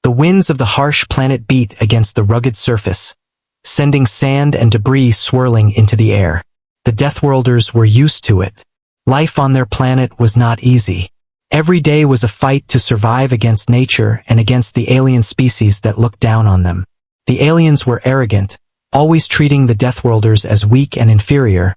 The winds of the harsh planet beat against the rugged surface, sending sand and debris swirling into the air. The Deathworlders were used to it. Life on their planet was not easy. Every day was a fight to survive against nature and against the alien species that looked down on them. The aliens were arrogant, always treating the Deathworlders as weak and inferior,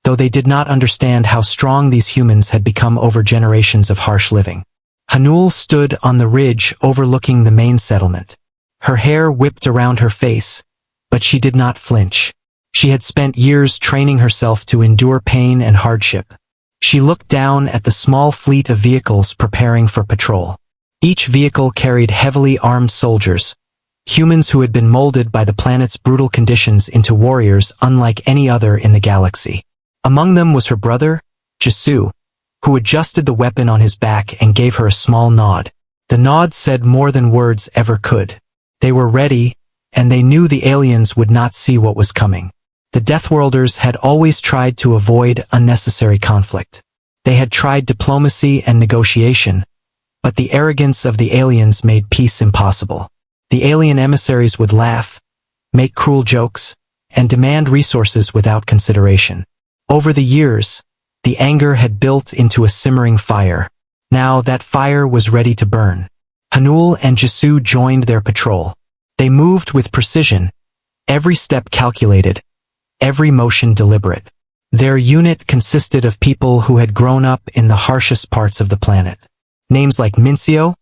though they did not understand how strong these humans had become over generations of harsh living. Hanul stood on the ridge overlooking the main settlement. Her hair whipped around her face, but she did not flinch. She had spent years training herself to endure pain and hardship. She looked down at the small fleet of vehicles preparing for patrol. Each vehicle carried heavily armed soldiers, humans who had been molded by the planet's brutal conditions into warriors unlike any other in the galaxy. Among them was her brother, Jisu, who adjusted the weapon on his back and gave her a small nod. The nod said more than words ever could. They were ready, and they knew the aliens would not see what was coming. The Deathworlders had always tried to avoid unnecessary conflict. They had tried diplomacy and negotiation, but the arrogance of the aliens made peace impossible. The alien emissaries would laugh, make cruel jokes, and demand resources without consideration. Over the years, the anger had built into a simmering fire. Now that fire was ready to burn. Hanul and Jisu joined their patrol. They moved with precision, every step calculated, every motion deliberate. Their unit consisted of people who had grown up in the harshest parts of the planet. Names like Mincio,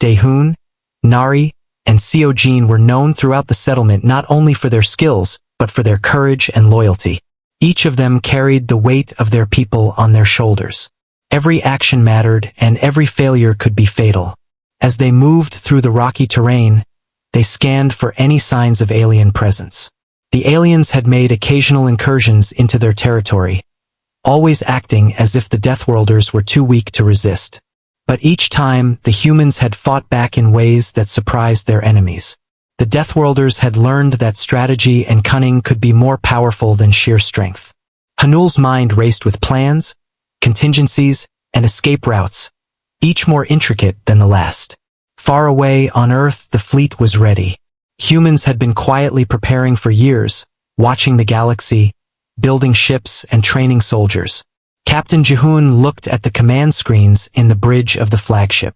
Dehun, Nari, and Seojin were known throughout the settlement not only for their skills, but for their courage and loyalty. Each of them carried the weight of their people on their shoulders. Every action mattered, and every failure could be fatal. As they moved through the rocky terrain, they scanned for any signs of alien presence. The aliens had made occasional incursions into their territory, always acting as if the Deathworlders were too weak to resist. But each time, the humans had fought back in ways that surprised their enemies. The Deathworlders had learned that strategy and cunning could be more powerful than sheer strength. Hanul's mind raced with plans, contingencies, and escape routes, each more intricate than the last. Far away on Earth, the fleet was ready. Humans had been quietly preparing for years, watching the galaxy, building ships and training soldiers. Captain Jihun looked at the command screens in the bridge of the flagship.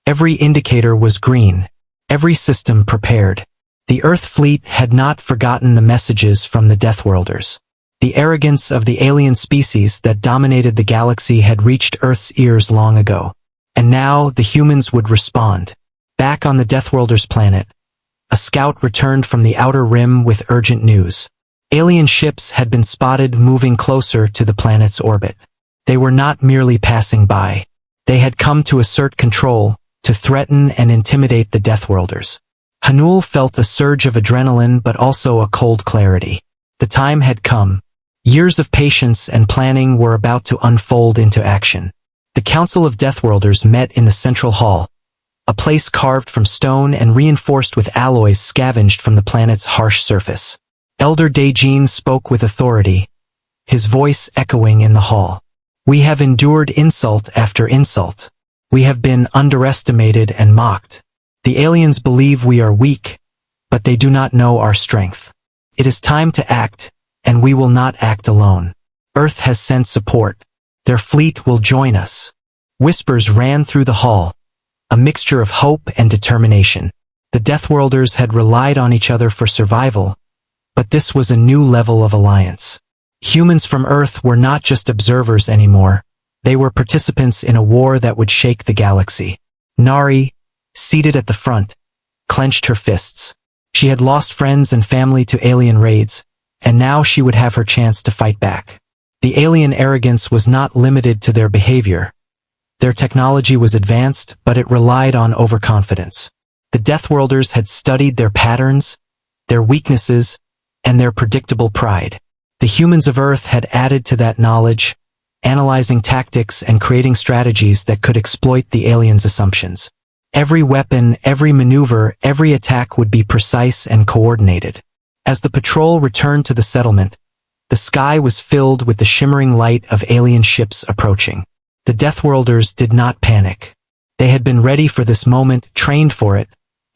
Every indicator was green, every system prepared. The Earth fleet had not forgotten the messages from the Deathworlders. The arrogance of the alien species that dominated the galaxy had reached Earth's ears long ago. And now the humans would respond. Back on the Deathworlders' planet, a scout returned from the outer rim with urgent news. Alien ships had been spotted moving closer to the planet's orbit. They were not merely passing by. They had come to assert control, to threaten and intimidate the Deathworlders. Hanul felt a surge of adrenaline but also a cold clarity. The time had come. Years of patience and planning were about to unfold into action. The Council of Deathworlders met in the central hall, a place carved from stone and reinforced with alloys scavenged from the planet's harsh surface. Elder Daejin spoke with authority, his voice echoing in the hall. We have endured insult after insult. We have been underestimated and mocked. The aliens believe we are weak, but they do not know our strength. It is time to act, and we will not act alone. Earth has sent support. Their fleet will join us. Whispers ran through the hall, a mixture of hope and determination. The Deathworlders had relied on each other for survival, but this was a new level of alliance. Humans from Earth were not just observers anymore. They were participants in a war that would shake the galaxy. Nari, seated at the front, clenched her fists. She had lost friends and family to alien raids, and now she would have her chance to fight back. The alien arrogance was not limited to their behavior. Their technology was advanced, but it relied on overconfidence. The Deathworlders had studied their patterns, their weaknesses, and their predictable pride. The humans of Earth had added to that knowledge, analyzing tactics and creating strategies that could exploit the aliens' assumptions. Every weapon, every maneuver, every attack would be precise and coordinated. As the patrol returned to the settlement, the sky was filled with the shimmering light of alien ships approaching. The Deathworlders did not panic. They had been ready for this moment, trained for it,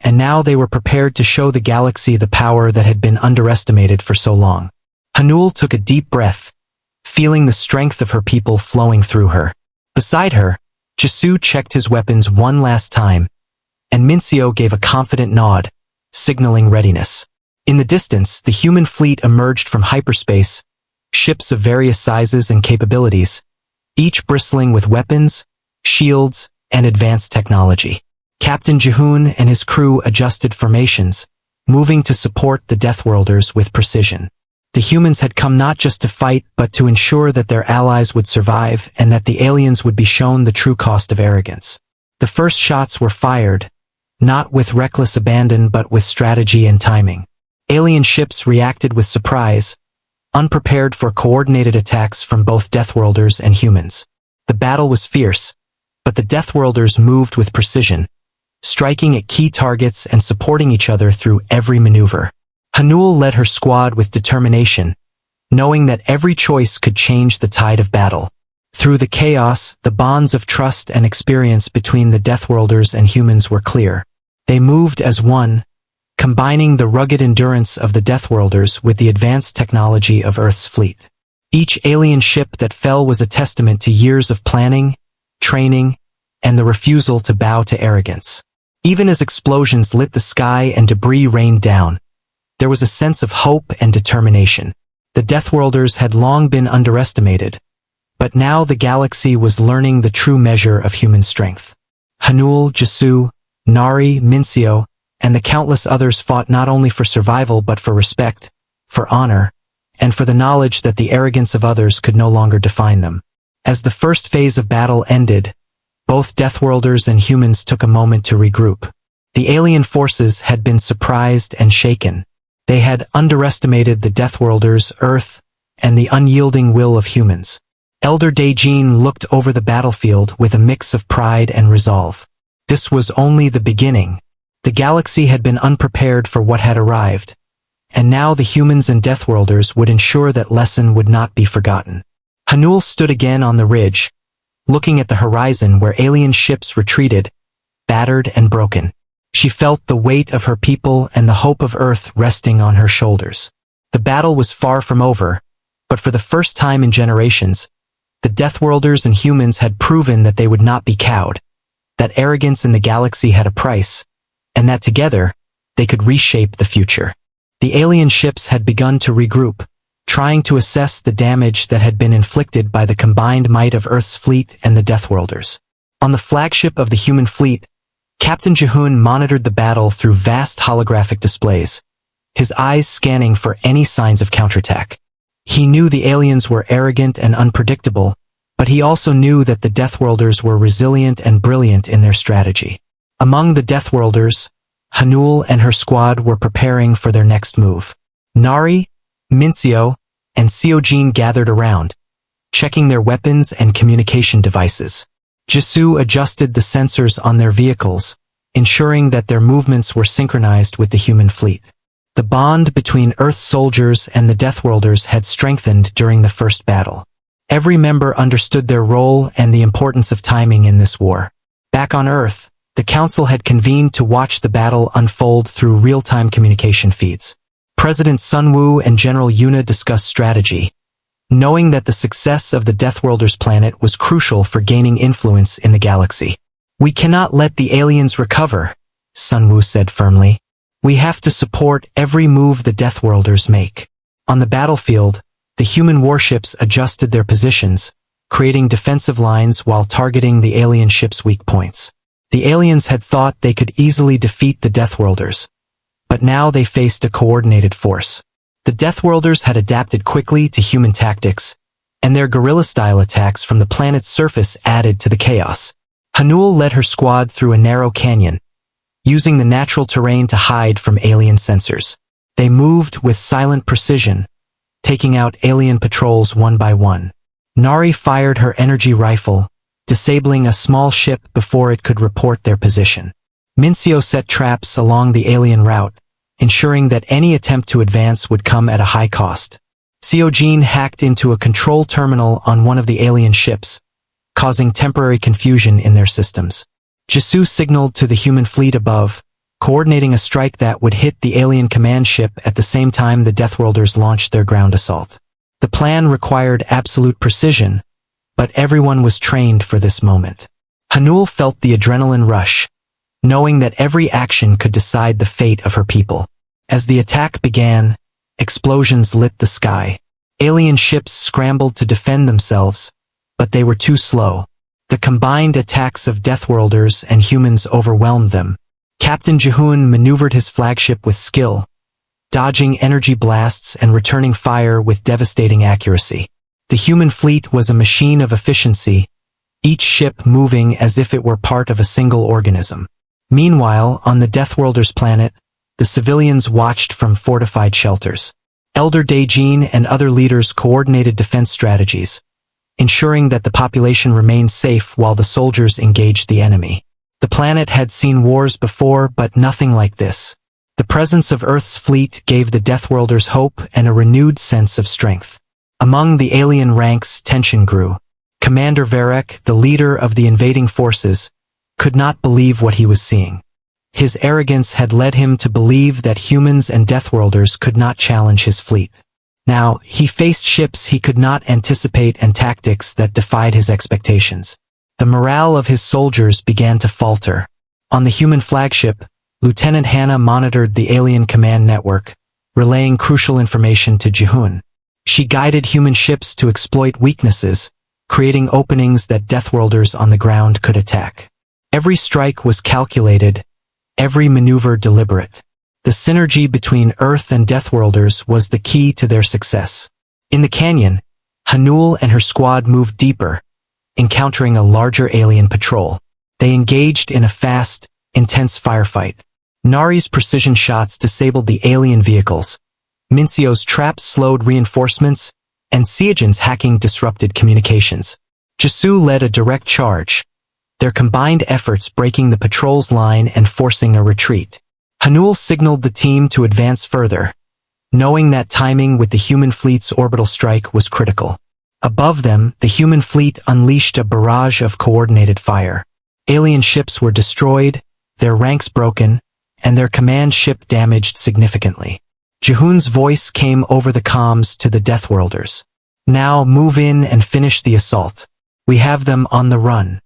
and now they were prepared to show the galaxy the power that had been underestimated for so long. Hanul took a deep breath, feeling the strength of her people flowing through her. Beside her, Jisoo checked his weapons one last time, and Mincio gave a confident nod, signaling readiness. In the distance, the human fleet emerged from hyperspace, ships of various sizes and capabilities, each bristling with weapons, shields, and advanced technology. Captain Jihoon and his crew adjusted formations, moving to support the Deathworlders with precision. The humans had come not just to fight but to ensure that their allies would survive and that the aliens would be shown the true cost of arrogance. The first shots were fired, not with reckless abandon but with strategy and timing. Alien ships reacted with surprise, unprepared for coordinated attacks from both Deathworlders and humans. The battle was fierce, but the Deathworlders moved with precision, striking at key targets and supporting each other through every maneuver. Hanul led her squad with determination, knowing that every choice could change the tide of battle. Through the chaos, the bonds of trust and experience between the Deathworlders and humans were clear. They moved as one, combining the rugged endurance of the Deathworlders with the advanced technology of Earth's fleet. Each alien ship that fell was a testament to years of planning, training, and the refusal to bow to arrogance. Even as explosions lit the sky and debris rained down, there was a sense of hope and determination. The Deathworlders had long been underestimated, but now the galaxy was learning the true measure of human strength. Hanul, Jisoo, Nari, Mincio, and the countless others fought not only for survival but for respect, for honor, and for the knowledge that the arrogance of others could no longer define them. As the first phase of battle ended, both Deathworlders and humans took a moment to regroup. The alien forces had been surprised and shaken. They had underestimated the Deathworlders, Earth, and the unyielding will of humans. Elder Daejin looked over the battlefield with a mix of pride and resolve. This was only the beginning. The galaxy had been unprepared for what had arrived, and now the humans and Deathworlders would ensure that lesson would not be forgotten. Hanul stood again on the ridge, looking at the horizon where alien ships retreated, battered and broken. She felt the weight of her people and the hope of Earth resting on her shoulders. The battle was far from over, but for the first time in generations, the Deathworlders and humans had proven that they would not be cowed, that arrogance in the galaxy had a price, and that together, they could reshape the future. The alien ships had begun to regroup, trying to assess the damage that had been inflicted by the combined might of Earth's fleet and the Deathworlders. On the flagship of the human fleet, Captain Jihoon monitored the battle through vast holographic displays, his eyes scanning for any signs of counterattack. He knew the aliens were arrogant and unpredictable, but he also knew that the Deathworlders were resilient and brilliant in their strategy. Among the Deathworlders, Hanul and her squad were preparing for their next move. Nari, Mincio, and Seojin gathered around, checking their weapons and communication devices. Jisoo adjusted the sensors on their vehicles, ensuring that their movements were synchronized with the human fleet. The bond between Earth soldiers and the Deathworlders had strengthened during the first battle. Every member understood their role and the importance of timing in this war. Back on Earth, the Council had convened to watch the battle unfold through real-time communication feeds. President Sunwoo and General Yuna discussed strategy, knowing that the success of the Deathworlders planet was crucial for gaining influence in the galaxy. "We cannot let the aliens recover," Sunwoo said firmly. "We have to support every move the Deathworlders make." On the battlefield, the human warships adjusted their positions, creating defensive lines while targeting the alien ships' weak points. The aliens had thought they could easily defeat the Deathworlders, but now they faced a coordinated force. The Deathworlders had adapted quickly to human tactics, and their guerrilla-style attacks from the planet's surface added to the chaos. Hanul led her squad through a narrow canyon, using the natural terrain to hide from alien sensors. They moved with silent precision, taking out alien patrols one by one. Nari fired her energy rifle, disabling a small ship before it could report their position. Mincio set traps along the alien route, ensuring that any attempt to advance would come at a high cost. Seojin hacked into a control terminal on one of the alien ships, causing temporary confusion in their systems. Jisoo signaled to the human fleet above, coordinating a strike that would hit the alien command ship at the same time the Deathworlders launched their ground assault. The plan required absolute precision, but everyone was trained for this moment. Hanul felt the adrenaline rush, knowing that every action could decide the fate of her people. As the attack began, explosions lit the sky. Alien ships scrambled to defend themselves, but they were too slow. The combined attacks of Deathworlders and humans overwhelmed them. Captain Jihun maneuvered his flagship with skill, dodging energy blasts and returning fire with devastating accuracy. The human fleet was a machine of efficiency, each ship moving as if it were part of a single organism. Meanwhile, on the Deathworlders planet, the civilians watched from fortified shelters. Elder Daejin and other leaders coordinated defense strategies, ensuring that the population remained safe while the soldiers engaged the enemy. The planet had seen wars before, but nothing like this. The presence of Earth's fleet gave the Deathworlders hope and a renewed sense of strength. Among the alien ranks, tension grew. Commander Varek, the leader of the invading forces, could not believe what he was seeing. His arrogance had led him to believe that humans and Deathworlders could not challenge his fleet. Now, he faced ships he could not anticipate and tactics that defied his expectations. The morale of his soldiers began to falter. On the human flagship, Lieutenant Hannah monitored the alien command network, relaying crucial information to Jihun. She guided human ships to exploit weaknesses, creating openings that Deathworlders on the ground could attack. Every strike was calculated, every maneuver deliberate. The synergy between Earth and Deathworlders was the key to their success. In the canyon, Hanul and her squad moved deeper, encountering a larger alien patrol. They engaged in a fast, intense firefight. Nari's precision shots disabled the alien vehicles. Minsio's traps slowed reinforcements, and Seojan's hacking disrupted communications. Jisoo led a direct charge, their combined efforts breaking the patrol's line and forcing a retreat. Hanul signaled the team to advance further, knowing that timing with the human fleet's orbital strike was critical. Above them, the human fleet unleashed a barrage of coordinated fire. Alien ships were destroyed, their ranks broken, and their command ship damaged significantly. Jihun's voice came over the comms to the Deathworlders. Now move in and finish the assault. We have them on the run.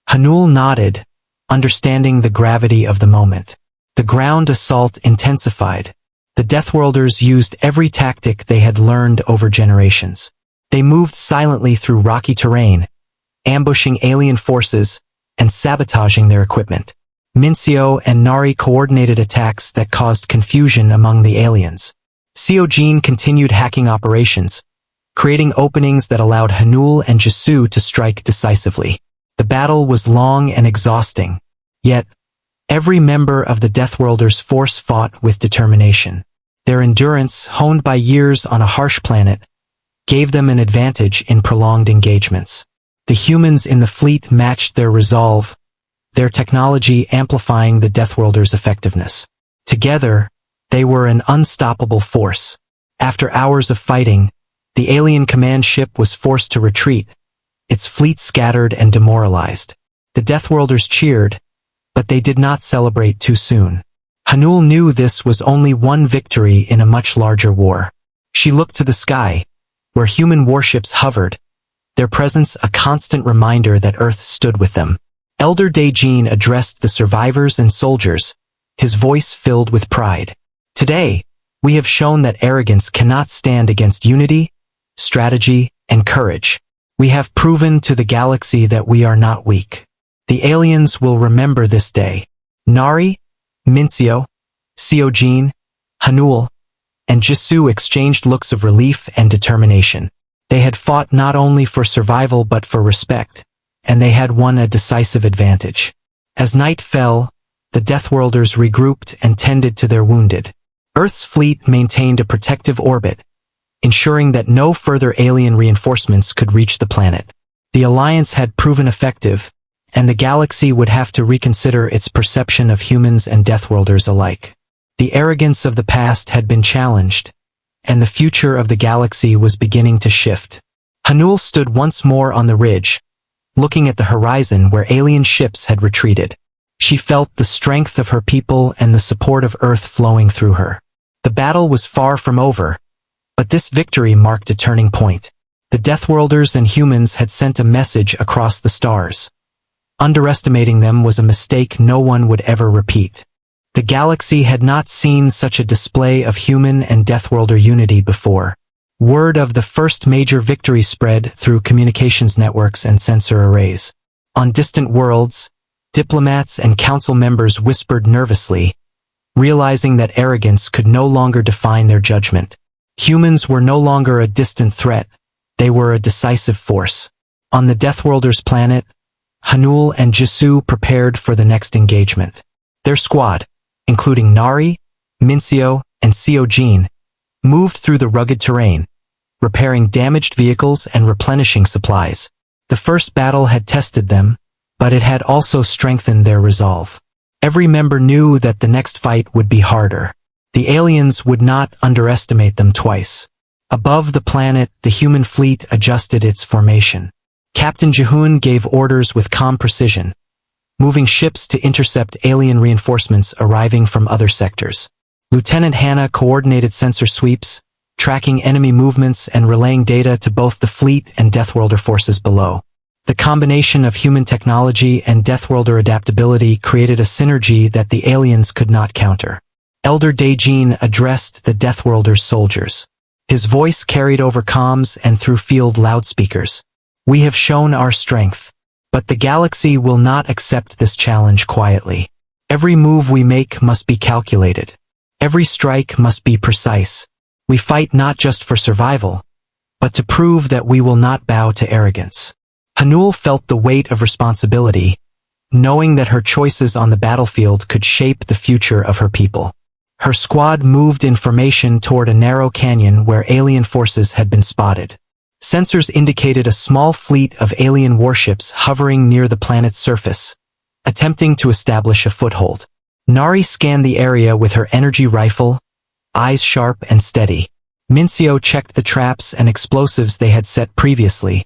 Hanul nodded, understanding the gravity of the moment. The ground assault intensified. The Deathworlders used every tactic they had learned over generations. They moved silently through rocky terrain, ambushing alien forces and sabotaging their equipment. Minseo and Nari coordinated attacks that caused confusion among the aliens. Seojin continued hacking operations, creating openings that allowed Hanul and Jisoo to strike decisively. The battle was long and exhausting, yet every member of the Deathworlders force fought with determination. Their endurance, honed by years on a harsh planet, gave them an advantage in prolonged engagements. The humans in the fleet matched their resolve, their technology amplifying the Deathworlders' effectiveness. Together, they were an unstoppable force. After hours of fighting, the alien command ship was forced to retreat, its fleet scattered and demoralized. The Deathworlders cheered, but they did not celebrate too soon. Hanul knew this was only one victory in a much larger war. She looked to the sky, where human warships hovered, their presence a constant reminder that Earth stood with them. Elder Daejin addressed the survivors and soldiers, his voice filled with pride. Today, we have shown that arrogance cannot stand against unity, strategy, and courage. We have proven to the galaxy that we are not weak. The aliens will remember this day. Nari, Minseo, Seojin, Hanul, and Jisoo exchanged looks of relief and determination. They had fought not only for survival but for respect, and they had won a decisive advantage. As night fell, the Deathworlders regrouped and tended to their wounded. Earth's fleet maintained a protective orbit, ensuring that no further alien reinforcements could reach the planet. The alliance had proven effective, and the galaxy would have to reconsider its perception of humans and Deathworlders alike. The arrogance of the past had been challenged, and the future of the galaxy was beginning to shift. Hanul stood once more on the ridge, looking at the horizon where alien ships had retreated. She felt the strength of her people and the support of Earth flowing through her. The battle was far from over, but this victory marked a turning point. The Deathworlders and humans had sent a message across the stars. Underestimating them was a mistake no one would ever repeat. The galaxy had not seen such a display of human and Deathworlder unity before. Word of the first major victory spread through communications networks and sensor arrays. On distant worlds, diplomats and council members whispered nervously, realizing that arrogance could no longer define their judgment. Humans were no longer a distant threat, they were a decisive force. On the Deathworlders' planet, Hanul and Jisoo prepared for the next engagement. Their squad, including Nari, Mincio, and Seojin, moved through the rugged terrain, repairing damaged vehicles and replenishing supplies. The first battle had tested them, but it had also strengthened their resolve. Every member knew that the next fight would be harder. The aliens would not underestimate them twice. Above the planet, the human fleet adjusted its formation. Captain Jihoon gave orders with calm precision, moving ships to intercept alien reinforcements arriving from other sectors. Lieutenant Hannah coordinated sensor sweeps, tracking enemy movements and relaying data to both the fleet and Deathworlder forces below. The combination of human technology and Deathworlder adaptability created a synergy that the aliens could not counter. Elder Daejin addressed the Deathworlders' soldiers. His voice carried over comms and through field loudspeakers. We have shown our strength, but the galaxy will not accept this challenge quietly. Every move we make must be calculated. Every strike must be precise. We fight not just for survival, but to prove that we will not bow to arrogance. Hanul felt the weight of responsibility, knowing that her choices on the battlefield could shape the future of her people. Her squad moved in formation toward a narrow canyon where alien forces had been spotted. Sensors indicated a small fleet of alien warships hovering near the planet's surface, attempting to establish a foothold. Nari scanned the area with her energy rifle, eyes sharp and steady. Mincio checked the traps and explosives they had set previously,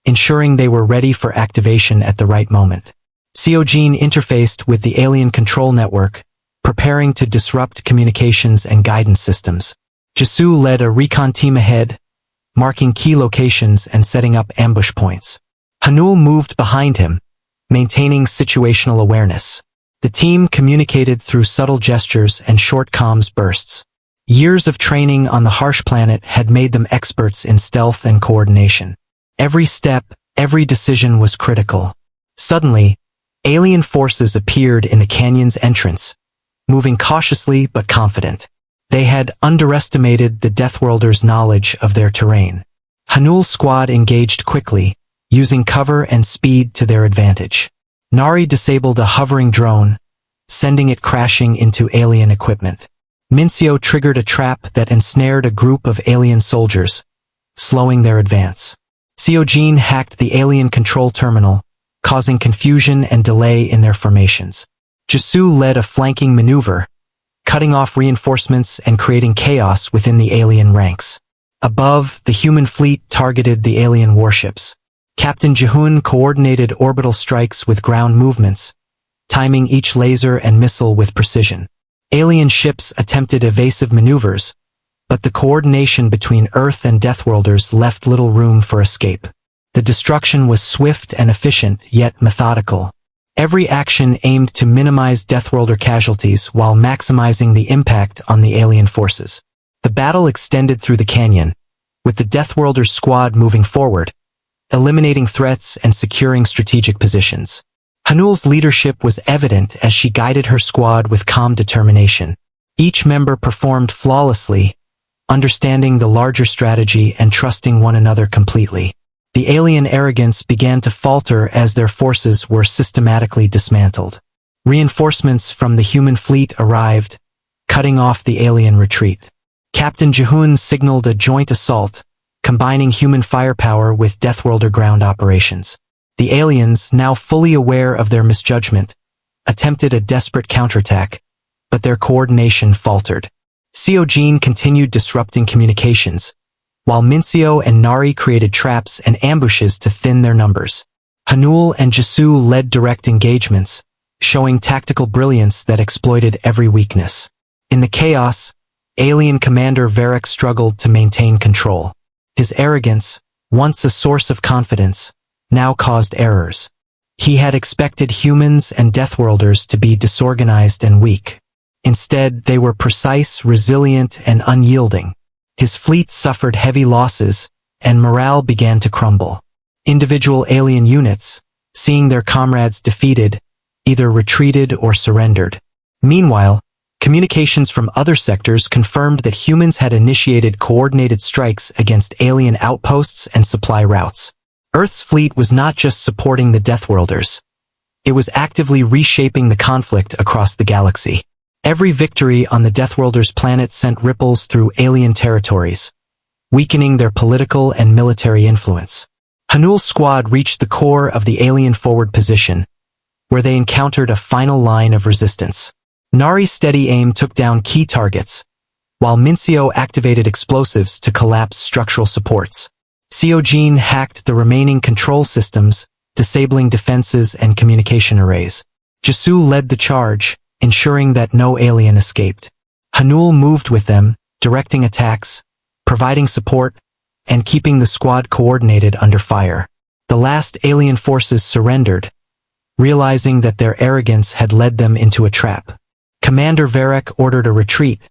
ensuring they were ready for activation at the right moment. Seojin interfaced with the alien control network, preparing to disrupt communications and guidance systems. Jisoo led a recon team ahead, marking key locations and setting up ambush points. Hanul moved behind him, maintaining situational awareness. The team communicated through subtle gestures and short comms bursts. Years of training on the harsh planet had made them experts in stealth and coordination. Every step, every decision was critical. Suddenly, alien forces appeared in the canyon's entrance, moving cautiously but confident. They had underestimated the Deathworlders' knowledge of their terrain. Hanul's squad engaged quickly, using cover and speed to their advantage. Nari disabled a hovering drone, sending it crashing into alien equipment. Mincio triggered a trap that ensnared a group of alien soldiers, slowing their advance. Seojin hacked the alien control terminal, causing confusion and delay in their formations. Jisoo led a flanking maneuver, cutting off reinforcements and creating chaos within the alien ranks. Above, the human fleet targeted the alien warships. Captain Jihoon coordinated orbital strikes with ground movements, timing each laser and missile with precision. Alien ships attempted evasive maneuvers, but the coordination between Earth and Deathworlders left little room for escape. The destruction was swift and efficient, yet methodical. Every action aimed to minimize Deathworlder casualties while maximizing the impact on the alien forces. The battle extended through the canyon, with the Deathworlders squad moving forward, eliminating threats and securing strategic positions. Hanul's leadership was evident as she guided her squad with calm determination. Each member performed flawlessly, understanding the larger strategy and trusting one another completely. The alien arrogance began to falter as their forces were systematically dismantled. Reinforcements from the human fleet arrived, cutting off the alien retreat. Captain Jihoon signaled a joint assault, combining human firepower with Deathworlder ground operations. The aliens, now fully aware of their misjudgment, attempted a desperate counterattack, but their coordination faltered. Seojin continued disrupting communications, while Mincio and Nari created traps and ambushes to thin their numbers. Hanul and Jisoo led direct engagements, showing tactical brilliance that exploited every weakness. In the chaos, alien Commander Varric struggled to maintain control. His arrogance, once a source of confidence, now caused errors. He had expected humans and Deathworlders to be disorganized and weak. Instead, they were precise, resilient, and unyielding. His fleet suffered heavy losses, and morale began to crumble. Individual alien units, seeing their comrades defeated, either retreated or surrendered. Meanwhile, communications from other sectors confirmed that humans had initiated coordinated strikes against alien outposts and supply routes. Earth's fleet was not just supporting the Deathworlders. It was actively reshaping the conflict across the galaxy. Every victory on the Deathworlders' planet sent ripples through alien territories, weakening their political and military influence. Hanul's squad reached the core of the alien forward position, where they encountered a final line of resistance. Nari's steady aim took down key targets, while Mincio activated explosives to collapse structural supports. Seojin hacked the remaining control systems, disabling defenses and communication arrays. Jisu led the charge, ensuring that no alien escaped. Hanul moved with them, directing attacks, providing support, and keeping the squad coordinated under fire. The last alien forces surrendered, realizing that their arrogance had led them into a trap. Commander Varric ordered a retreat,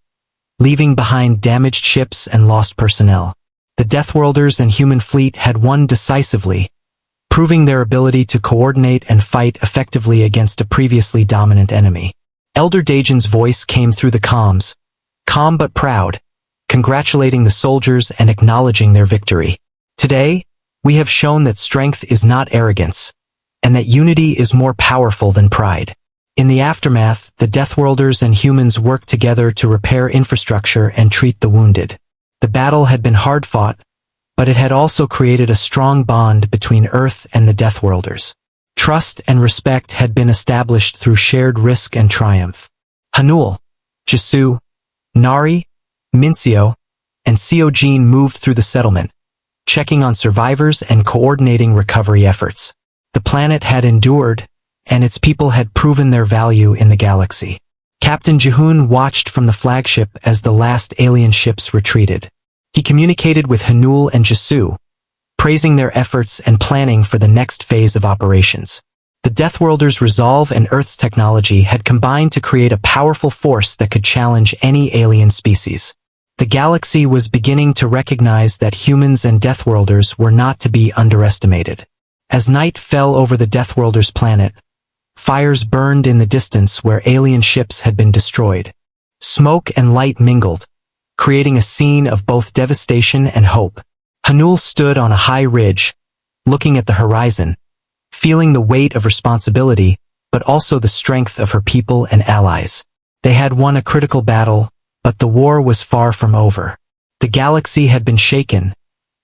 leaving behind damaged ships and lost personnel. The Deathworlders and human fleet had won decisively, proving their ability to coordinate and fight effectively against a previously dominant enemy. Elder Dajan's voice came through the comms, calm but proud, congratulating the soldiers and acknowledging their victory. Today, we have shown that strength is not arrogance, and that unity is more powerful than pride. In the aftermath, the Deathworlders and humans worked together to repair infrastructure and treat the wounded. The battle had been hard-fought, but it had also created a strong bond between Earth and the Deathworlders. Trust and respect had been established through shared risk and triumph. Hanul, Jisu, Nari, Mincio, and Seojin moved through the settlement, checking on survivors and coordinating recovery efforts. The planet had endured, and its people had proven their value in the galaxy. Captain Jihun watched from the flagship as the last alien ships retreated. He communicated with Hanul and Jisu, praising their efforts and planning for the next phase of operations. The Deathworlders' resolve and Earth's technology had combined to create a powerful force that could challenge any alien species. The galaxy was beginning to recognize that humans and Deathworlders were not to be underestimated. As night fell over the Deathworlders' planet, fires burned in the distance where alien ships had been destroyed. Smoke and light mingled, creating a scene of both devastation and hope. Hanul stood on a high ridge, looking at the horizon, feeling the weight of responsibility, but also the strength of her people and allies. They had won a critical battle, but the war was far from over. The galaxy had been shaken,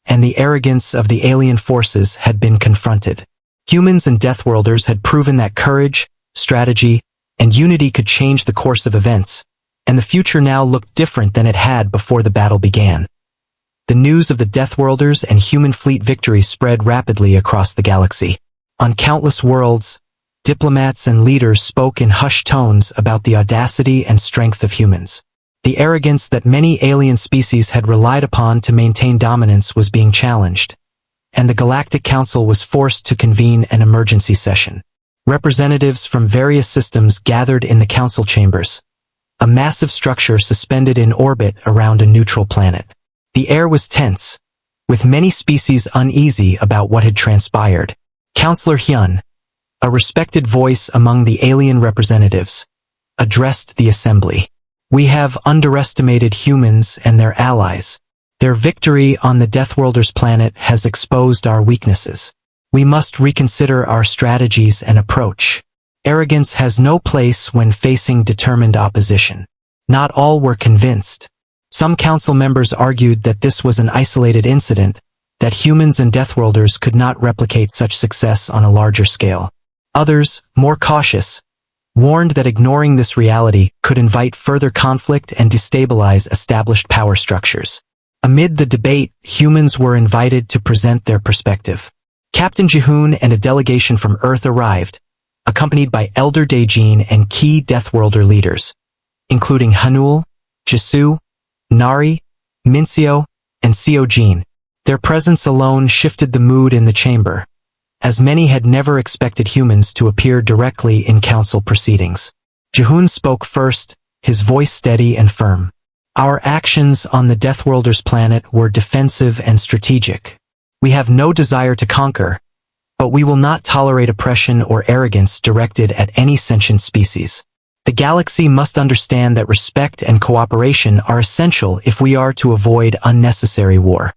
and the arrogance of the alien forces had been confronted. Humans and Deathworlders had proven that courage, strategy, and unity could change the course of events, and the future now looked different than it had before the battle began. The news of the Deathworlders and human fleet victory spread rapidly across the galaxy. On countless worlds, diplomats and leaders spoke in hushed tones about the audacity and strength of humans. The arrogance that many alien species had relied upon to maintain dominance was being challenged, and the Galactic Council was forced to convene an emergency session. Representatives from various systems gathered in the council chambers, a massive structure suspended in orbit around a neutral planet. The air was tense, with many species uneasy about what had transpired. Counselor Hyun, a respected voice among the alien representatives, addressed the assembly. "We have underestimated humans and their allies. Their victory on the Deathworlders' planet has exposed our weaknesses. We must reconsider our strategies and approach. Arrogance has no place when facing determined opposition." Not all were convinced. Some council members argued that this was an isolated incident, that humans and Deathworlders could not replicate such success on a larger scale. Others, more cautious, warned that ignoring this reality could invite further conflict and destabilize established power structures. Amid the debate, humans were invited to present their perspective. Captain Jihun and a delegation from Earth arrived, accompanied by Elder Daejin and key Deathworlder leaders, including Hanul, Jisoo, Nari, Mincio, and Seojin. Their presence alone shifted the mood in the chamber, as many had never expected humans to appear directly in council proceedings. Jihoon spoke first, his voice steady and firm. Our actions on the Deathworlders planet were defensive and strategic. We have no desire to conquer, but we will not tolerate oppression or arrogance directed at any sentient species. The galaxy must understand that respect and cooperation are essential if we are to avoid unnecessary war.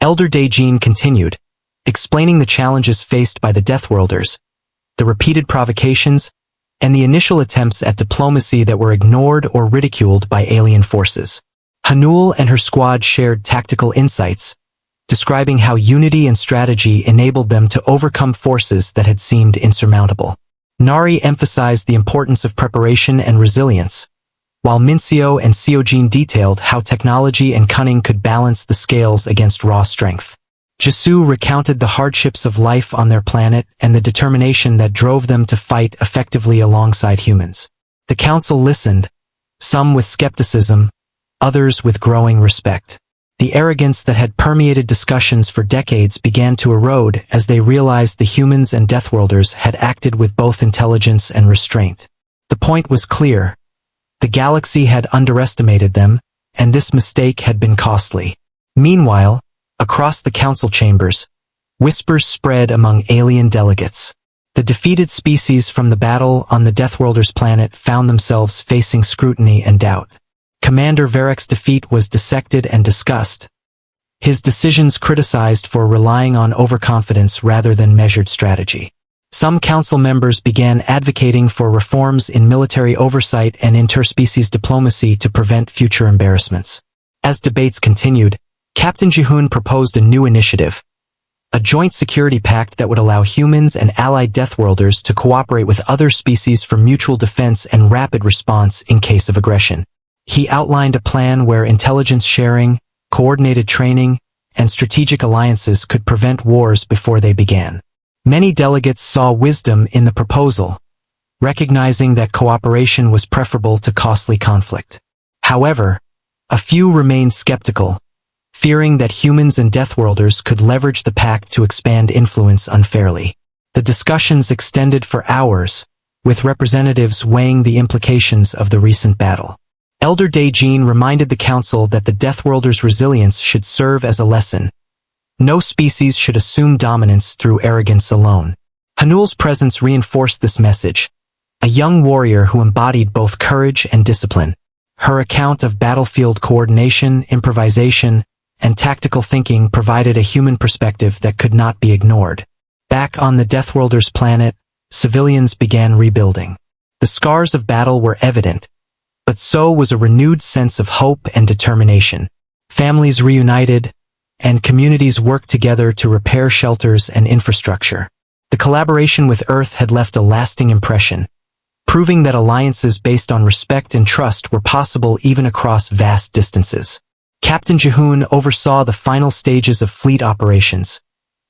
Elder Daejin continued, explaining the challenges faced by the Deathworlders, the repeated provocations, and the initial attempts at diplomacy that were ignored or ridiculed by alien forces. Hanul and her squad shared tactical insights, describing how unity and strategy enabled them to overcome forces that had seemed insurmountable. Nari emphasized the importance of preparation and resilience, while Mincio and Seojin detailed how technology and cunning could balance the scales against raw strength. Jisoo recounted the hardships of life on their planet and the determination that drove them to fight effectively alongside humans. The council listened, some with skepticism, others with growing respect. The arrogance that had permeated discussions for decades began to erode as they realized the humans and Deathworlders had acted with both intelligence and restraint. The point was clear. The galaxy had underestimated them, and this mistake had been costly. Meanwhile, across the council chambers, whispers spread among alien delegates. The defeated species from the battle on the Deathworlders planet found themselves facing scrutiny and doubt. Commander Varek's defeat was dissected and discussed, his decisions criticized for relying on overconfidence rather than measured strategy. Some council members began advocating for reforms in military oversight and interspecies diplomacy to prevent future embarrassments. As debates continued, Captain Jihoon proposed a new initiative, a joint security pact that would allow humans and allied Deathworlders to cooperate with other species for mutual defense and rapid response in case of aggression. He outlined a plan where intelligence sharing, coordinated training, and strategic alliances could prevent wars before they began. Many delegates saw wisdom in the proposal, recognizing that cooperation was preferable to costly conflict. However, a few remained skeptical, fearing that humans and Deathworlders could leverage the pact to expand influence unfairly. The discussions extended for hours, with representatives weighing the implications of the recent battle. Elder Daejin reminded the council that the Deathworlders' resilience should serve as a lesson. No species should assume dominance through arrogance alone. Hanul's presence reinforced this message, a young warrior who embodied both courage and discipline. Her account of battlefield coordination, improvisation, and tactical thinking provided a human perspective that could not be ignored. Back on the Deathworlders planet, civilians began rebuilding. The scars of battle were evident, but so was a renewed sense of hope and determination. Families reunited, and communities worked together to repair shelters and infrastructure. The collaboration with Earth had left a lasting impression, proving that alliances based on respect and trust were possible even across vast distances. Captain Jihoon oversaw the final stages of fleet operations,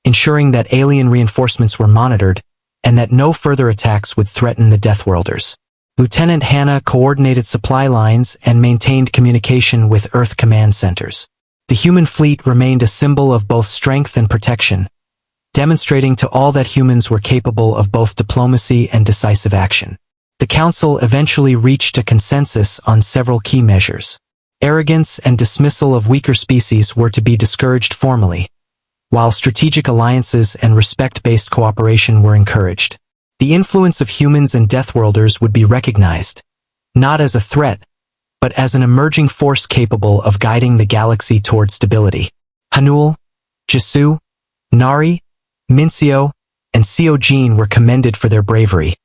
ensuring that alien reinforcements were monitored and that no further attacks would threaten the Deathworlders. Lieutenant Hannah coordinated supply lines and maintained communication with Earth command centers. The human fleet remained a symbol of both strength and protection, demonstrating to all that humans were capable of both diplomacy and decisive action. The Council eventually reached a consensus on several key measures. Arrogance and dismissal of weaker species were to be discouraged formally, while strategic alliances and respect-based cooperation were encouraged. The influence of humans and Deathworlders would be recognized, not as a threat, but as an emerging force capable of guiding the galaxy toward stability. Hanul, Jisoo, Nari, Mincio, and Seojin were commended for their bravery,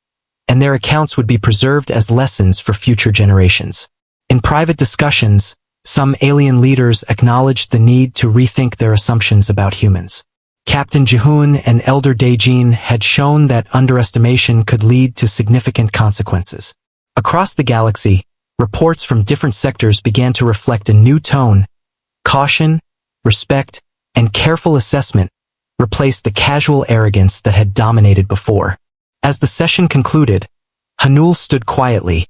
and their accounts would be preserved as lessons for future generations. In private discussions, some alien leaders acknowledged the need to rethink their assumptions about humans. Captain Jihoon and Elder Daejin had shown that underestimation could lead to significant consequences. Across the galaxy, reports from different sectors began to reflect a new tone. Caution, respect, and careful assessment replaced the casual arrogance that had dominated before. As the session concluded, Hanul stood quietly,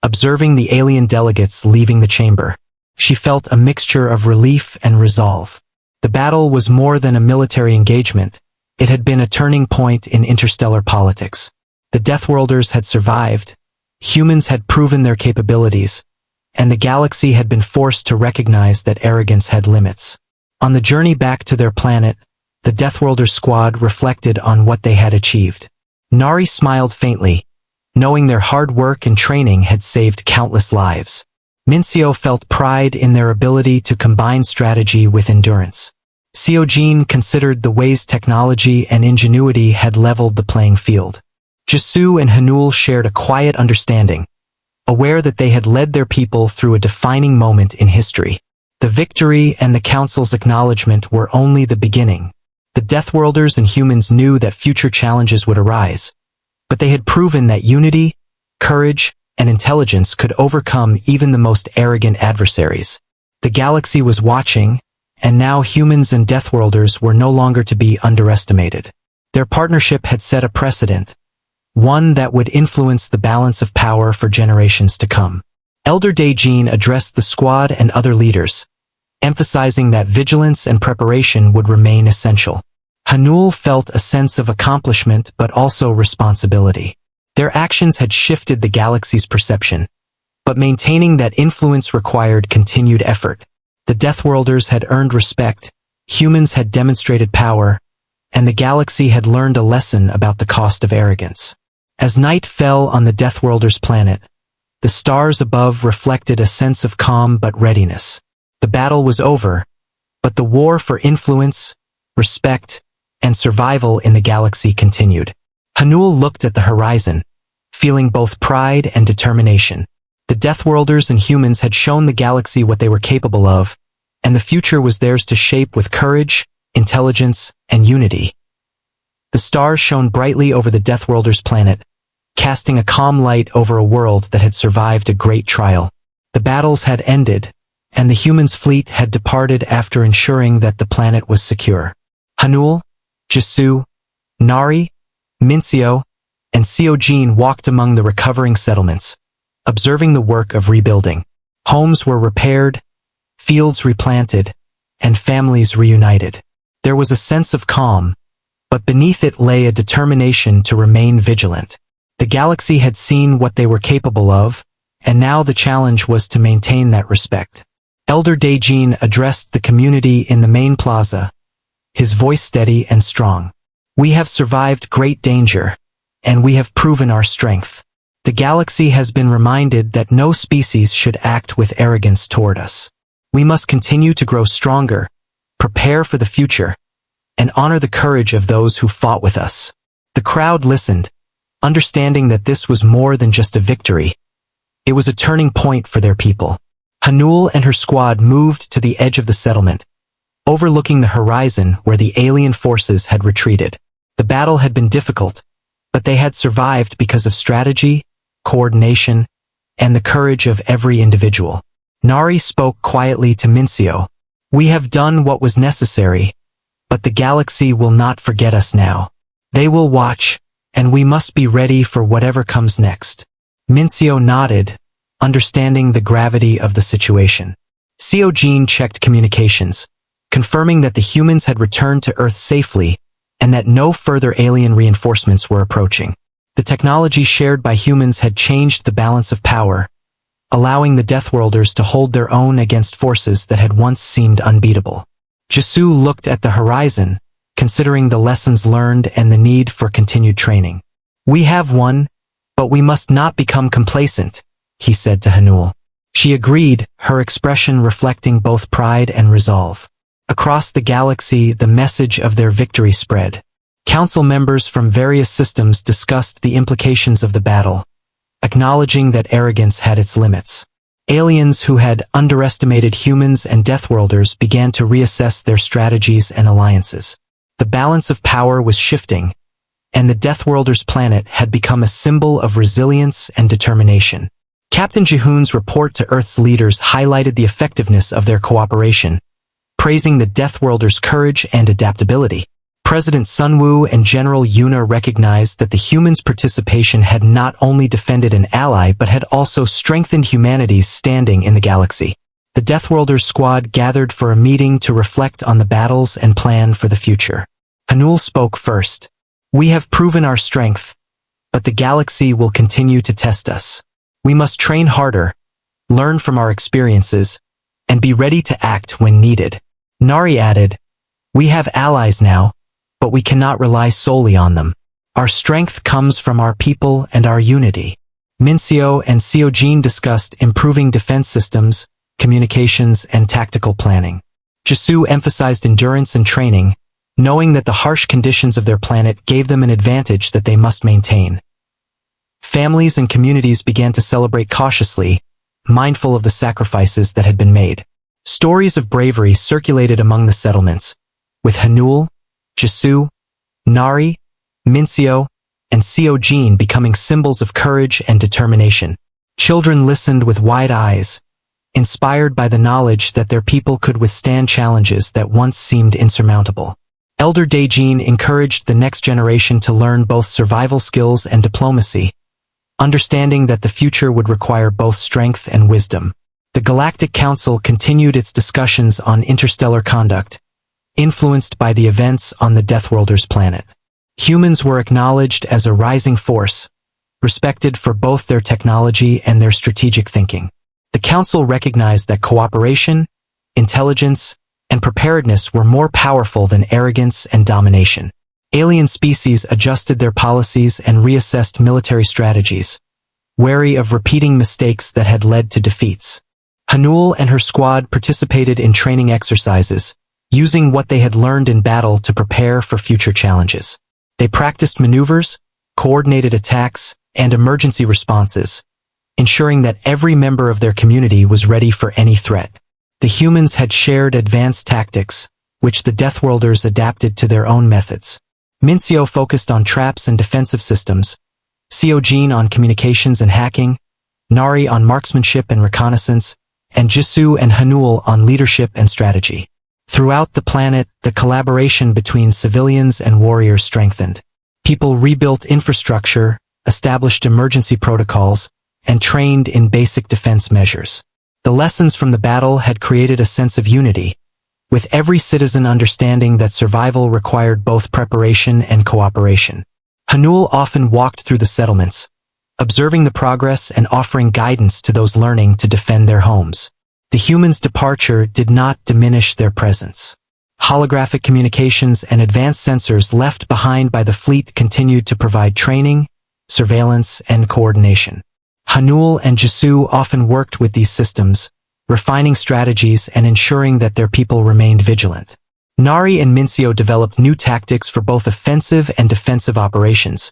observing the alien delegates leaving the chamber. She felt a mixture of relief and resolve. The battle was more than a military engagement. It had been a turning point in interstellar politics. The Deathworlders had survived, humans had proven their capabilities, and the galaxy had been forced to recognize that arrogance had limits. On the journey back to their planet, the Deathworlders squad reflected on what they had achieved. Nari smiled faintly, knowing their hard work and training had saved countless lives. Mincio felt pride in their ability to combine strategy with endurance. Seojin considered the ways technology and ingenuity had leveled the playing field. Jisoo and Hanul shared a quiet understanding, aware that they had led their people through a defining moment in history. The victory and the Council's acknowledgement were only the beginning. The Deathworlders and humans knew that future challenges would arise, but they had proven that unity, courage, and intelligence could overcome even the most arrogant adversaries. The galaxy was watching, and now humans and Deathworlders were no longer to be underestimated. Their partnership had set a precedent, one that would influence the balance of power for generations to come. Elder Daejin addressed the squad and other leaders, emphasizing that vigilance and preparation would remain essential. Hanul felt a sense of accomplishment but also responsibility. Their actions had shifted the galaxy's perception, but maintaining that influence required continued effort. The Deathworlders had earned respect, humans had demonstrated power, and the galaxy had learned a lesson about the cost of arrogance. As night fell on the Deathworlders' planet, the stars above reflected a sense of calm but readiness. The battle was over, but the war for influence, respect, and survival in the galaxy continued. Hanul looked at the horizon, feeling both pride and determination. The Deathworlders and humans had shown the galaxy what they were capable of, and the future was theirs to shape with courage, intelligence, and unity. The stars shone brightly over the Deathworlders' planet, casting a calm light over a world that had survived a great trial. The battles had ended, and the humans' fleet had departed after ensuring that the planet was secure. Hanul, Jisoo, Nari, Mincio, and Seojin walked among the recovering settlements, observing the work of rebuilding. Homes were repaired, fields replanted, and families reunited. There was a sense of calm, but beneath it lay a determination to remain vigilant. The galaxy had seen what they were capable of, and now the challenge was to maintain that respect. Elder Daejin addressed the community in the main plaza, his voice steady and strong. "We have survived great danger, and we have proven our strength. The galaxy has been reminded that no species should act with arrogance toward us. We must continue to grow stronger, prepare for the future, and honor the courage of those who fought with us." The crowd listened, understanding that this was more than just a victory. It was a turning point for their people. Hanul and her squad moved to the edge of the settlement, overlooking the horizon where the alien forces had retreated. The battle had been difficult, but they had survived because of strategy, coordination, and the courage of every individual. Nari spoke quietly to Mincio. "We have done what was necessary, but the galaxy will not forget us now. They will watch, and we must be ready for whatever comes next." Mincio nodded, understanding the gravity of the situation. Seojin checked communications, confirming that the humans had returned to Earth safely and that no further alien reinforcements were approaching. The technology shared by humans had changed the balance of power, allowing the Deathworlders to hold their own against forces that had once seemed unbeatable. Jisoo looked at the horizon, considering the lessons learned and the need for continued training. "We have won, but we must not become complacent," he said to Hanul. She agreed, her expression reflecting both pride and resolve. Across the galaxy, the message of their victory spread. Council members from various systems discussed the implications of the battle, acknowledging that arrogance had its limits. Aliens who had underestimated humans and Deathworlders began to reassess their strategies and alliances. The balance of power was shifting, and the Deathworlders' planet had become a symbol of resilience and determination. Captain Jihoon's report to Earth's leaders highlighted the effectiveness of their cooperation, praising the Deathworlders' courage and adaptability. President Sunwoo and General Yuna recognized that the humans' participation had not only defended an ally but had also strengthened humanity's standing in the galaxy. The Deathworlders squad gathered for a meeting to reflect on the battles and plan for the future. Hanul spoke first. "We have proven our strength, but the galaxy will continue to test us. We must train harder, learn from our experiences, and be ready to act when needed." Nari added, "We have allies now, but we cannot rely solely on them. Our strength comes from our people and our unity." Mincio and Seojin discussed improving defense systems, communications, and tactical planning. Jisoo emphasized endurance and training, knowing that the harsh conditions of their planet gave them an advantage that they must maintain. Families and communities began to celebrate cautiously, mindful of the sacrifices that had been made. Stories of bravery circulated among the settlements, with Hanul, Jisoo, Nari, Mincio, and Seojin becoming symbols of courage and determination. Children listened with wide eyes, inspired by the knowledge that their people could withstand challenges that once seemed insurmountable. Elder Daejin encouraged the next generation to learn both survival skills and diplomacy, understanding that the future would require both strength and wisdom. The Galactic Council continued its discussions on interstellar conduct, influenced by the events on the Deathworlders planet. Humans were acknowledged as a rising force, respected for both their technology and their strategic thinking. The Council recognized that cooperation, intelligence, and preparedness were more powerful than arrogance and domination. Alien species adjusted their policies and reassessed military strategies, wary of repeating mistakes that had led to defeats. Hanul and her squad participated in training exercises, using what they had learned in battle to prepare for future challenges. They practiced maneuvers, coordinated attacks, and emergency responses, ensuring that every member of their community was ready for any threat. The humans had shared advanced tactics, which the Deathworlders adapted to their own methods. Mincio focused on traps and defensive systems, Seojin on communications and hacking, Nari on marksmanship and reconnaissance, and Jisoo and Hanul on leadership and strategy. Throughout the planet, the collaboration between civilians and warriors strengthened. People rebuilt infrastructure, established emergency protocols, and trained in basic defense measures. The lessons from the battle had created a sense of unity, with every citizen understanding that survival required both preparation and cooperation. Hanul often walked through the settlements, observing the progress and offering guidance to those learning to defend their homes. The humans' departure did not diminish their presence. Holographic communications and advanced sensors left behind by the fleet continued to provide training, surveillance, and coordination. Hanul and Jisoo often worked with these systems, refining strategies and ensuring that their people remained vigilant. Nari and Mincio developed new tactics for both offensive and defensive operations,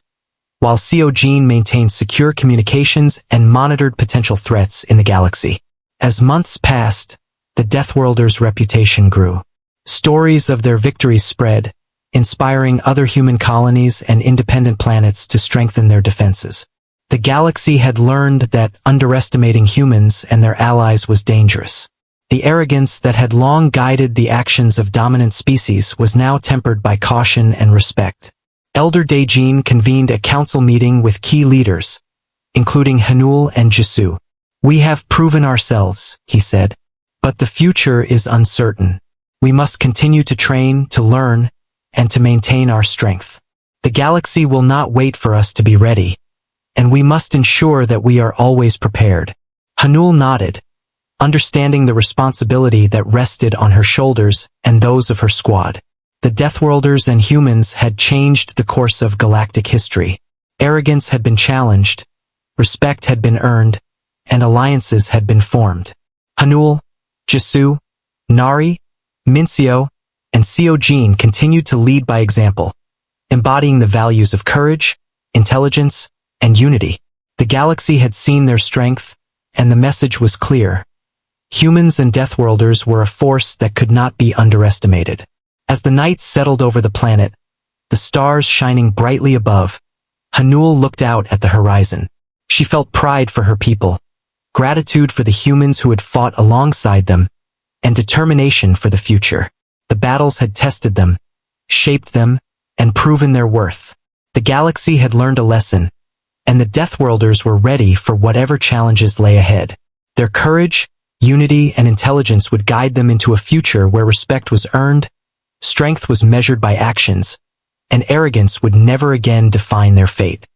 while Seojin maintained secure communications and monitored potential threats in the galaxy. As months passed, the Deathworlders' reputation grew. Stories of their victories spread, inspiring other human colonies and independent planets to strengthen their defenses. The galaxy had learned that underestimating humans and their allies was dangerous. The arrogance that had long guided the actions of dominant species was now tempered by caution and respect. Elder Daejin convened a council meeting with key leaders, including Hanul and Jisoo. "We have proven ourselves," he said, "but the future is uncertain. We must continue to train, to learn, and to maintain our strength. The galaxy will not wait for us to be ready, and we must ensure that we are always prepared." Hanul nodded, understanding the responsibility that rested on her shoulders and those of her squad. The Deathworlders and humans had changed the course of galactic history. Arrogance had been challenged, respect had been earned, and alliances had been formed. Hanul, Jisoo, Nari, Mincio, and Seojin continued to lead by example, embodying the values of courage, intelligence, and unity. The galaxy had seen their strength, and the message was clear. Humans and Deathworlders were a force that could not be underestimated. As the night settled over the planet, the stars shining brightly above, Hanul looked out at the horizon. She felt pride for her people, gratitude for the humans who had fought alongside them, and determination for the future. The battles had tested them, shaped them, and proven their worth. The galaxy had learned a lesson, and the Deathworlders were ready for whatever challenges lay ahead. Their courage, unity, and intelligence would guide them into a future where respect was earned, strength was measured by actions, and arrogance would never again define their fate.